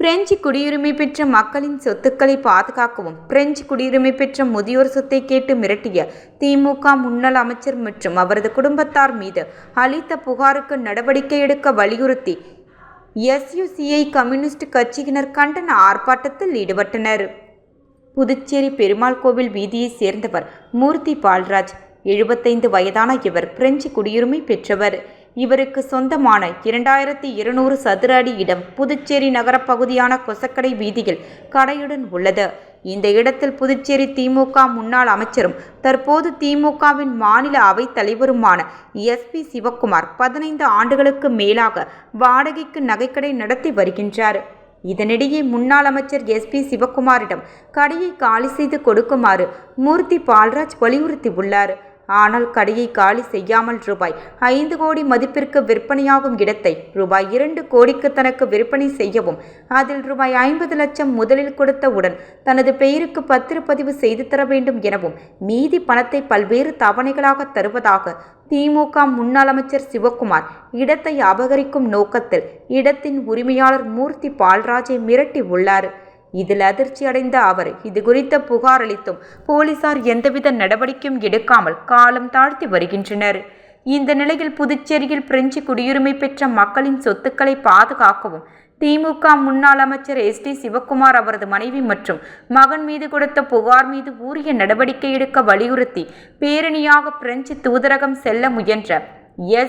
French குடியுரிமை பெற்ற மக்களின் சொத்துக்களை பாதுகாக்கவும் பிரெஞ்சு குடியுரிமை பெற்ற முதியோர் சொத்தை கேட்டு மிரட்டிய திமுக முன்னாள் அமைச்சர் மற்றும் அவரது குடும்பத்தார் மீது அளித்த புகாருக்கு நடவடிக்கை எடுக்க வலியுறுத்தி எஸ்யுசிஐ கம்யூனிஸ்ட் கட்சியினர் கண்டன ஆர்ப்பாட்டத்தில் ஈடுபட்டனர். புதுச்சேரி பெருமாள் கோவில் வீதியை சேர்ந்தவர் மூர்த்தி பால்ராஜ். 75 வயதான இவர் பிரெஞ்சு குடியுரிமை பெற்றவர். இவருக்கு சொந்தமான 2200 சதுர அடி இடம் புதுச்சேரி நகர பகுதியான கொசக்கடை வீதியில் கடையுடன் உள்ளது. இந்த இடத்தில் புதுச்சேரி திமுக முன்னாள் அமைச்சரும் தற்போது திமுகவின் மாநில அவைத் தலைவருமான SP சிவக்குமார் 15 ஆண்டுகளுக்கு மேலாக வாடகைக்கு நகைக்கடை நடத்தி வருகின்றார். இதனிடையே முன்னாள் அமைச்சர் SP சிவக்குமாரிடம் கடையை காலி செய்து கொடுக்குமாறு மூர்த்தி பால்ராஜ் வலியுறுத்தியுள்ளார். ஆனால் கடையை காலி செய்யாமல் ரூபாய் 5 கோடி மதிப்பிற்கு விற்பனையாகும் இடத்தை ரூபாய் 2 கோடிக்கு தனக்கு விற்பனை செய்யவும், அதில் ரூபாய் 50 லட்சம் முதலில் கொடுத்தவுடன் தனது பெயருக்கு பத்திரப்பதிவு செய்து தர வேண்டும் எனவும், மீதி பணத்தை பல்வேறு தவணைகளாக தருவதாக திமுக முன்னாள் அமைச்சர் சிவக்குமார் இடத்தை அபகரிக்கும் நோக்கத்தில் இடத்தின் உரிமையாளர் மூர்த்தி பால்ராஜை மிரட்டி உள்ளார். இதில் அதிர்ச்சி அடைந்த அவர் இதுகுறித்த புகார் அளித்தும் போலீசார் எந்தவித நடவடிக்கையும் எடுக்காமல் காலம் தாழ்த்தி வருகின்றனர். இந்த நிலையில் புதுச்சேரியில் பிரெஞ்சு குடியுரிமை பெற்ற மக்களின் சொத்துக்களை பாதுகாக்கவும் திமுக முன்னாள் அமைச்சர் SD சிவக்குமார் அவரது மனைவி மற்றும் மகன் மீது கொடுத்த புகார் மீது உரிய நடவடிக்கை எடுக்க வலியுறுத்தி பேரணியாக பிரெஞ்சு தூதரகம் செல்ல முயன்ற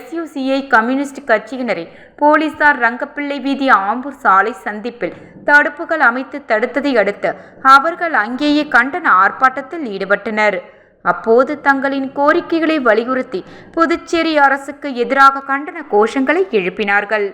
SUCI கம்யூனிஸ்ட் கட்சியினரை போலீசார் ரங்கப்பிள்ளை வீதி ஆம்பூர் சாலை சந்திப்பில் தடுப்புகள் அமைத்து தடுத்ததை அடுத்து அவர்கள் அங்கேயே கண்டன ஆர்ப்பாட்டத்தில் ஈடுபட்டனர். அப்போது தங்களின் கோரிக்கைகளை வலியுறுத்தி புதுச்சேரி அரசுக்கு எதிராக கண்டன கோஷங்களை எழுப்பினார்கள்.